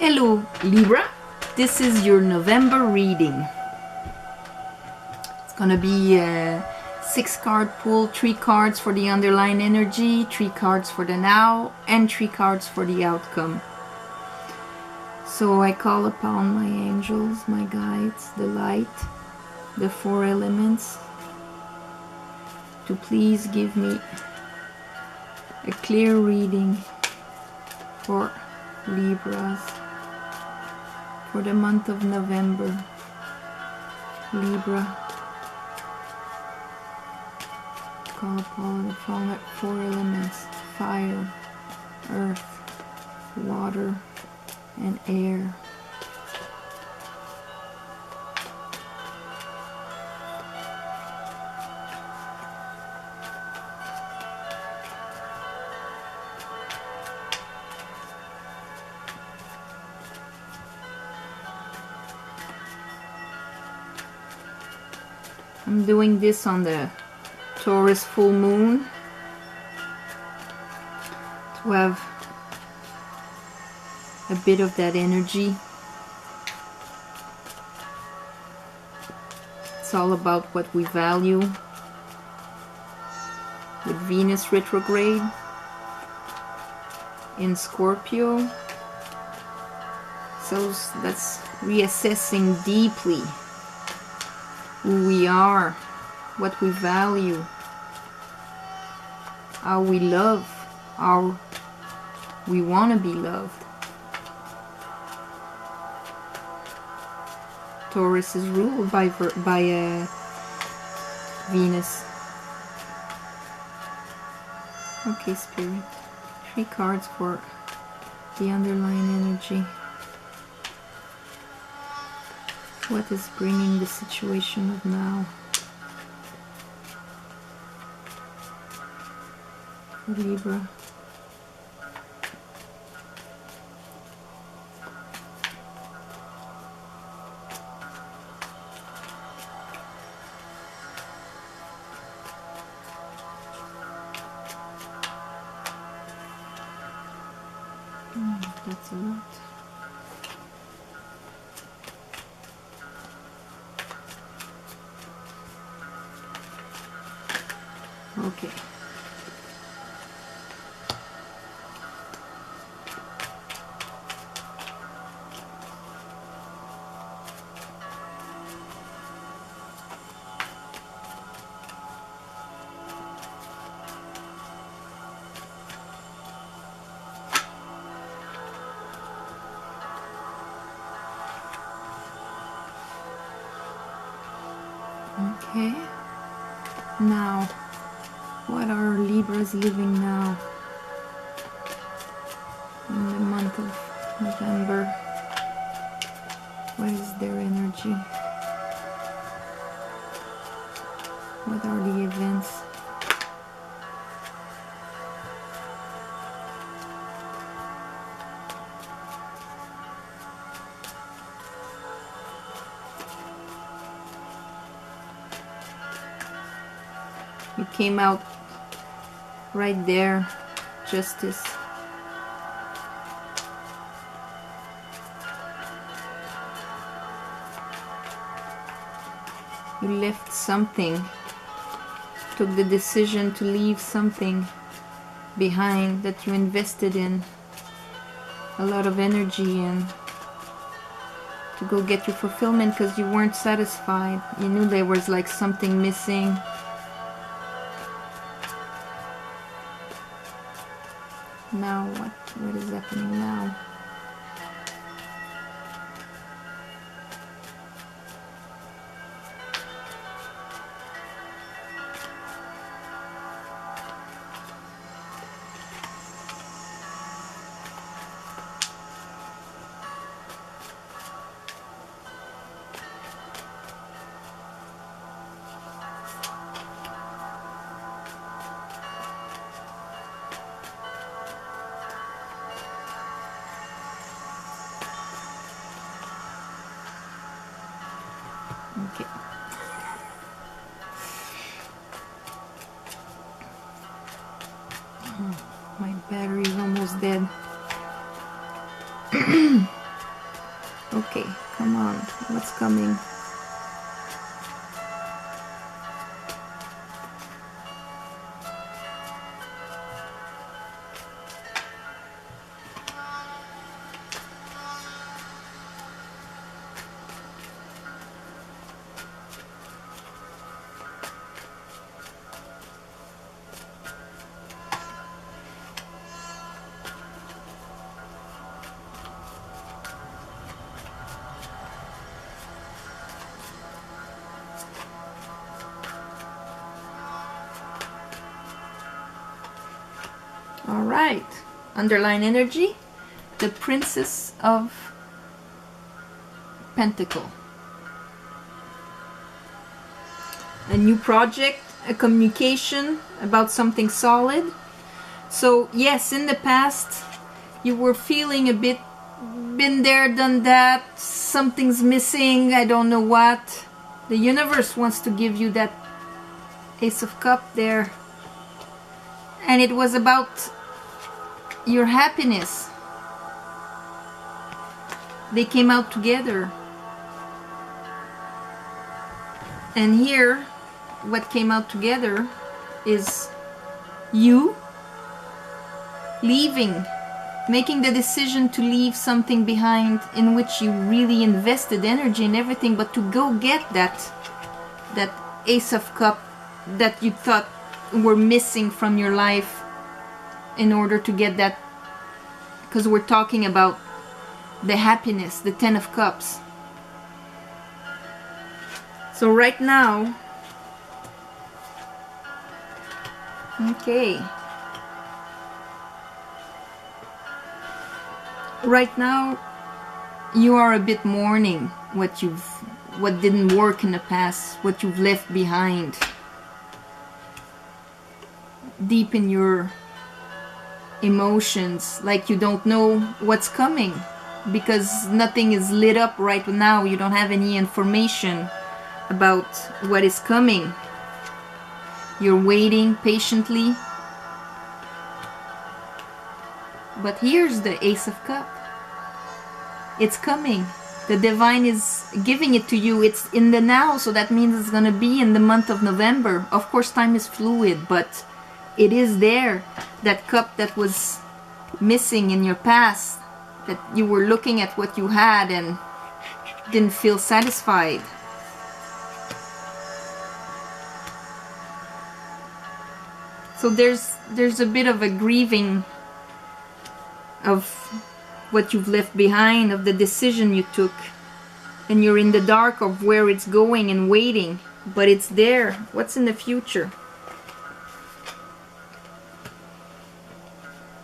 Hello Libra, this is your November reading. It's gonna be a 6-card pull, 3 cards for the underlying energy, 3 cards for the now, and 3 cards for the outcome. So I call upon my angels, my guides, the light, the 4 elements, to please give me a clear reading for Libras for the month of November. Libra, call upon the 4 elements: fire, earth, water, and air. I'm doing this on the Taurus full moon to have a bit of that energy. It's all about what we value. With Venus retrograde in Scorpio, so that's reassessing deeply who we are, what we value, how we love, how we want to be loved. Taurus is ruled by Venus. Okay, Spirit, 3 cards for the underlying energy. What is bringing the situation of now? For Libra. That's a lot. Okay. Okay. Now, what are Libras living now in the month of November? What is their energy? What are the events? You came out right there, Justice. You left something, took the decision to leave something behind that you invested in a lot of energy in, to go get your fulfillment because you weren't satisfied. You knew there was like something missing. Now what is happening now? Okay. Oh, my battery is almost dead. Okay, come on, what's coming? All right, underline energy, the Princess of Pentacle. A new project, a communication about something solid. So yes, in the past you were feeling a bit, been there, done that, something's missing, I don't know what. The universe wants to give you that Ace of Cups there. And it was about your happiness. They came out together. And here, what came out together is you leaving, making the decision to leave something behind in which you really invested energy and everything, but to go get that Ace of Cups that you thought were missing from your life, in order to get that, because we're talking about the happiness, the Ten of Cups. So right now, okay, right now you are a bit mourning what didn't work in the past, what you've left behind. Deep in your emotions, like you don't know what's coming, because nothing is lit up right now. You don't have any information about what is coming. You're waiting patiently. But here's the Ace of Cups. It's coming. The divine is giving it to you. It's in the now, so that means it's going to be in the month of November. Of course, time is fluid, but it is there. That cup that was missing in your past, that you were looking at what you had and didn't feel satisfied. So there's a bit of a grieving of what you've left behind, of the decision you took, and you're in the dark of where it's going and waiting, but it's there. What's in the future?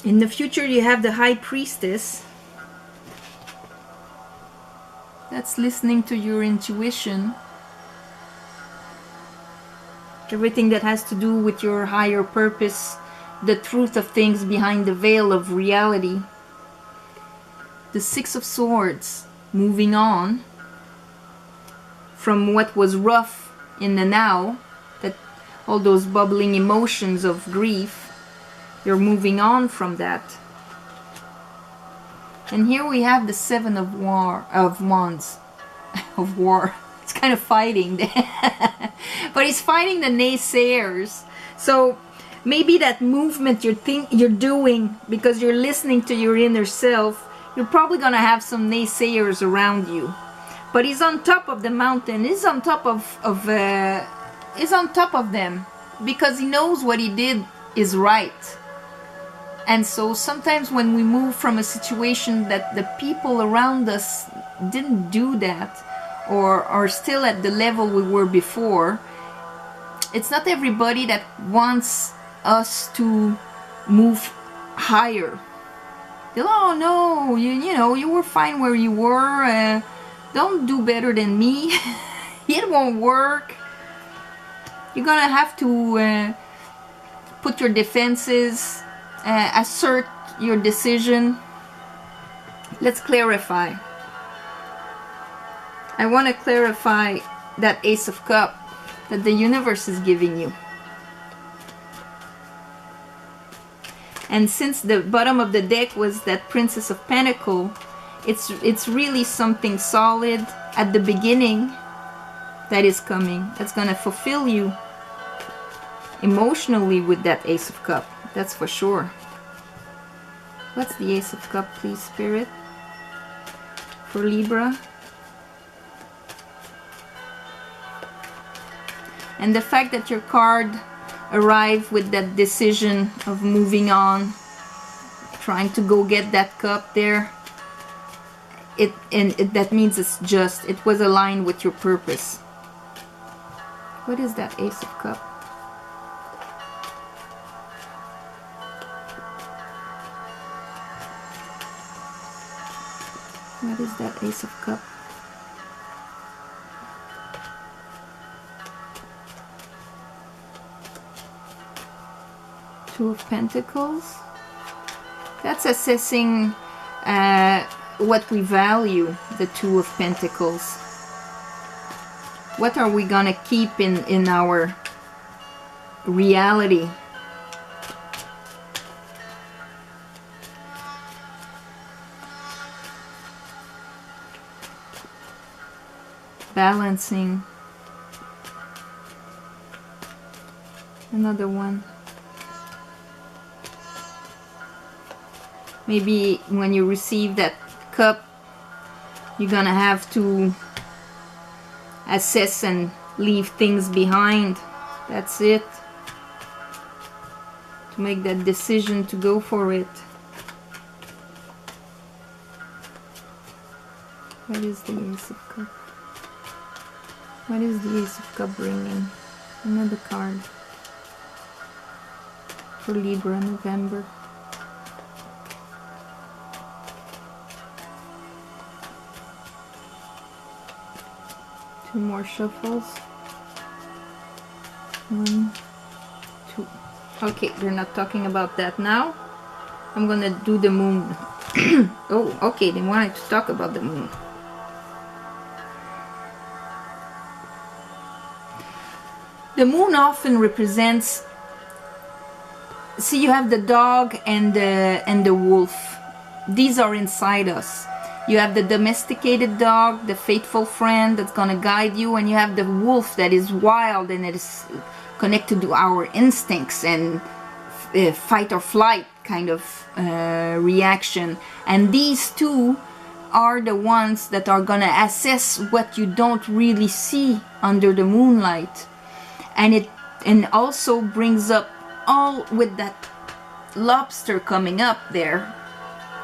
In the future you have the High Priestess. That's listening to your intuition. Everything that has to do with your higher purpose, the truth of things behind the veil of reality. The Six of Swords, moving on from what was rough in the now, that all those bubbling emotions of grief. You're moving on from that. And here we have the Seven of Wands. Of war. It's kind of fighting. But he's fighting the naysayers. So maybe that movement you're doing because you're listening to your inner self, you're probably gonna have some naysayers around you. But he's on top of the mountain. He's on top he's on top of them because he knows what he did is right. And so sometimes when we move from a situation that the people around us didn't do that, or are still at the level we were before, it's not everybody that wants us to move higher. Oh no, you know, you were fine where you were, don't do better than me. It won't work. You're gonna have to put your defenses, assert your decision. Let's clarify. I want to clarify that Ace of Cups that the universe is giving you. And since the bottom of the deck was that Princess of Pentacle, It's really something solid at the beginning that is coming. That's gonna fulfill you emotionally with that Ace of Cups. That's for sure. What's the Ace of Cups, please, Spirit? For Libra. And the fact that your card arrived with that decision of moving on, trying to go get that cup there, that means it was aligned with your purpose. What is that Ace of Cups? What is that Ace of Cups? Two of Pentacles. That's assessing what we value, the Two of Pentacles. What are we gonna keep in our reality? Balancing. Another one. Maybe when you receive that cup, you're gonna have to assess and leave things behind. That's it. To make that decision to go for it. What is the Ace of Cups? What is the Ace of Cups bringing? Another card. For Libra, November. Two more shuffles. 1, 2. Okay, we're not talking about that now. I'm gonna do the moon. Oh, okay, they wanted to talk about the moon. The moon often represents, see, you have the dog and the wolf. These are inside us. You have the domesticated dog, the faithful friend that's gonna guide you, and you have the wolf that is wild and it is connected to our instincts and fight or flight kind of reaction. And these two are the ones that are gonna assess what you don't really see under the moonlight. And also brings up, all with that lobster coming up there,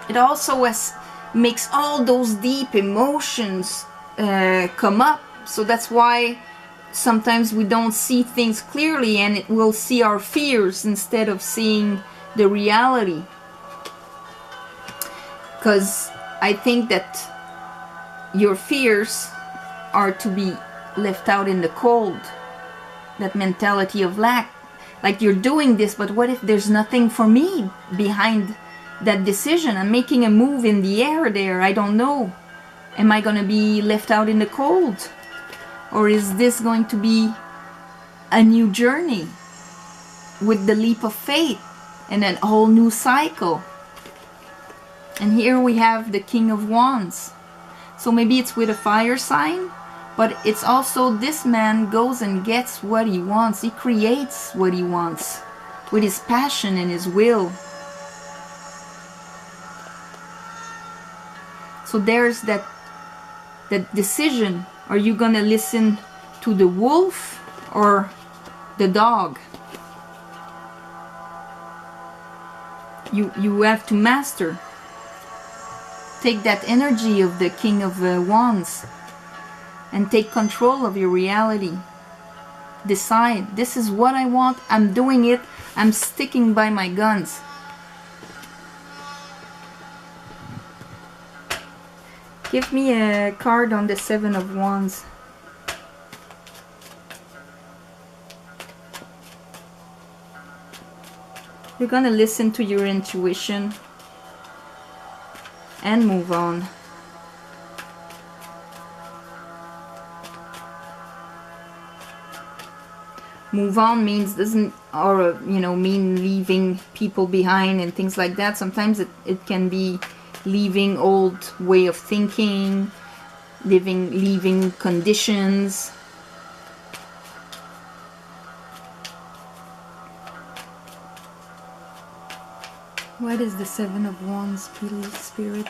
it also makes all those deep emotions come up. So that's why sometimes we don't see things clearly, and we'll see our fears instead of seeing the reality. Because I think that your fears are to be left out in the cold. That mentality of lack, like you're doing this, but what if there's nothing for me behind that decision? I'm making a move in the air there, I don't know. Am I gonna be left out in the cold? Or is this going to be a new journey with the leap of faith and a whole new cycle? And here we have the King of Wands. So maybe it's with a fire sign, but it's also this man goes and gets what he wants. He creates what he wants with his passion and his will. So there's that decision. Are you gonna listen to the wolf or the dog? You have to master. Take that energy of the King of Wands and take control of your reality. Decide, this is what I want, I'm doing it, I'm sticking by my guns. Give me a card on the Seven of Wands. You're gonna listen to your intuition and move on. Move on means doesn't, or mean leaving people behind and things like that. Sometimes it can be leaving old way of thinking, leaving conditions. What is the Seven of Wands, please, Spirit?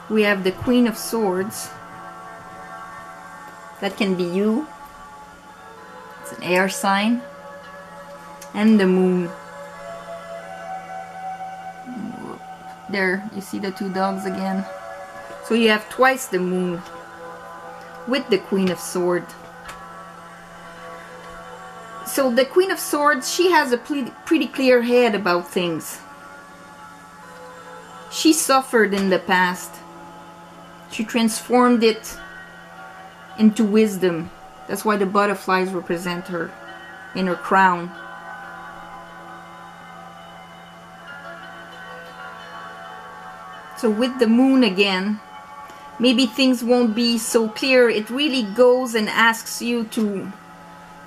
We have the Queen of Swords. That can be you. It's an air sign. And the Moon. There, you see the two dogs again. So you have twice the Moon with the Queen of Swords. So the Queen of Swords, she has a pretty clear head about things. She suffered in the past. She transformed it into wisdom. That's why the butterflies represent her in her crown. So with the Moon again, maybe things won't be so clear. It really goes and asks you to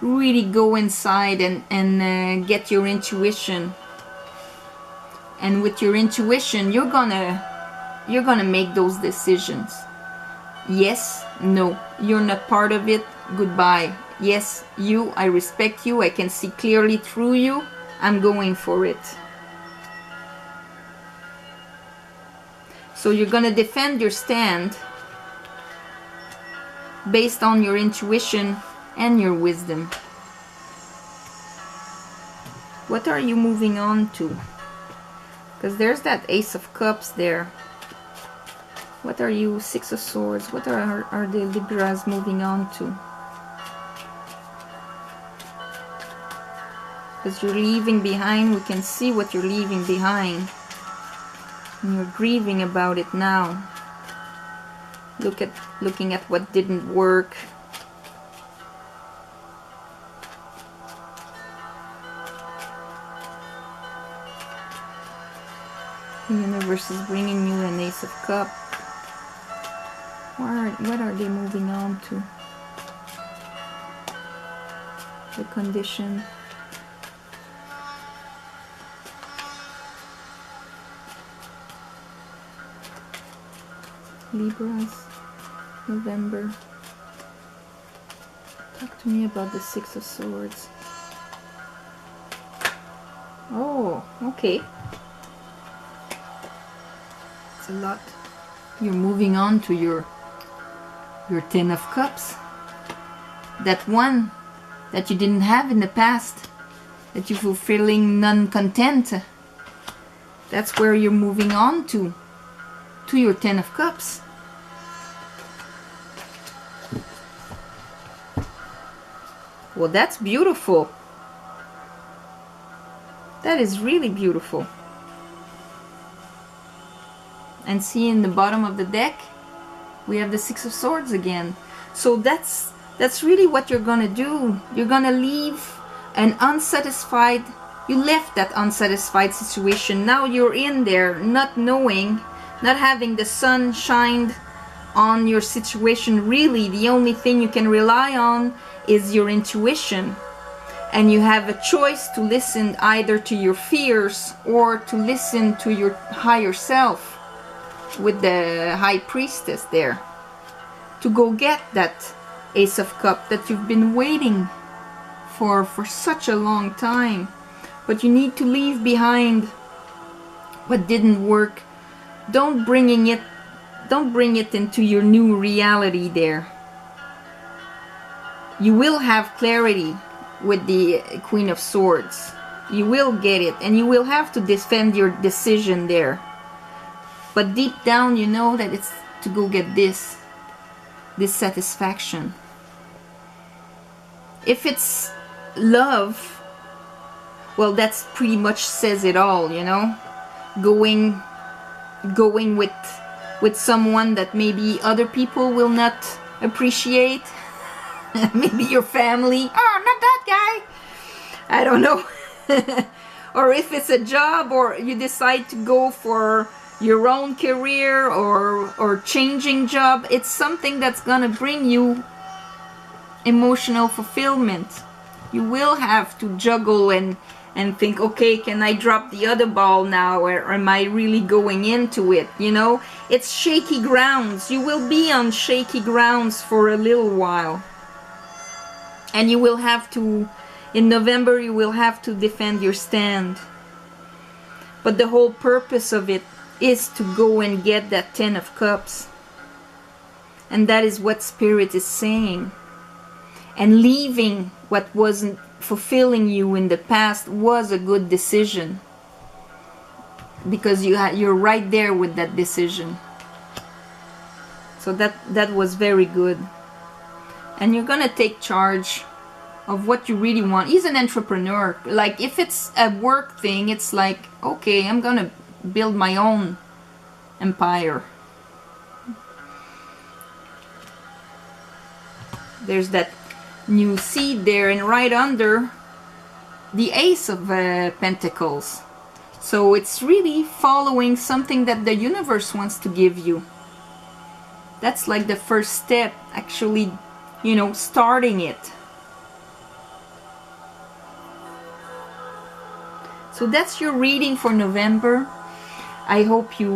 really go inside and get your intuition. And with your intuition, you're gonna make those decisions. Yes, no, you're not part of it, goodbye. Yes, you, I respect you, I can see clearly through you, I'm going for it. So you're gonna defend your stand based on your intuition and your wisdom. What are you moving on to? Because there's that Ace of Cups there. What are you, Six of Swords? What are the Libras moving on to? Because you're leaving behind, we can see what you're leaving behind. And you're grieving about it now. Looking at what didn't work. The universe is bringing you an Ace of Cups. What are they moving on to? The condition. Libras, November. Talk to me about the Six of Swords. Oh, okay. It's a lot. You're moving on to your Ten of Cups. That one that you didn't have in the past, that you're fulfilling non-content. That's where you're moving on to your Ten of Cups. Well, that's beautiful. That is really beautiful. And see, in the bottom of the deck, we have the Six of Swords again. So that's really what you're gonna do. You're gonna leave an unsatisfied, you left that unsatisfied situation. Now you're in there, not knowing, not having the sun shined on your situation. Really, the only thing you can rely on is your intuition. And you have a choice to listen either to your fears or to listen to your higher self. With the High Priestess there, to go get that Ace of Cups that you've been waiting for such a long time. But you need to leave behind what didn't work. Don't bring it into your new reality there. You will have clarity with the Queen of Swords. You will get it, and you will have to defend your decision there. But deep down, you know that it's to go get this satisfaction. If it's love, well, that's pretty much says it all, you know. Going with someone that maybe other people will not appreciate. Maybe your family. Oh, not that guy. I don't know. Or if it's a job, or you decide to go for your own career or changing job. It's something that's gonna bring you emotional fulfillment. You will have to juggle and think, okay, can I drop the other ball now, or am I really going into it? You know, it's shaky grounds. You will be on shaky grounds for a little while, and you will have to, in November, you will have to defend your stand. But the whole purpose of it is to go and get that 10 of Cups, and that is what Spirit is saying. And leaving what wasn't fulfilling you in the past was a good decision, because you're right there with that decision. So that was very good. And you're gonna take charge of what you really want. He's an entrepreneur. Like, if it's a work thing, it's like, okay, I'm gonna build my own empire. There's that new seed there, and right under the Ace of Pentacles. So it's really following something that the universe wants to give you. That's like the first step, actually, you know, starting it. So that's your reading for November. I hope you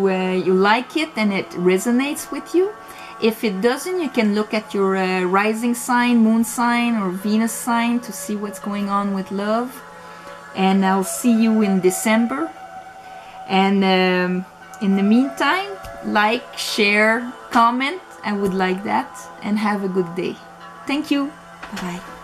like it and it resonates with you. If it doesn't, you can look at your rising sign, moon sign, or Venus sign to see what's going on with love. And I'll see you in December. And in the meantime, like, share, comment. I would like that. And have a good day. Thank you. Bye-bye.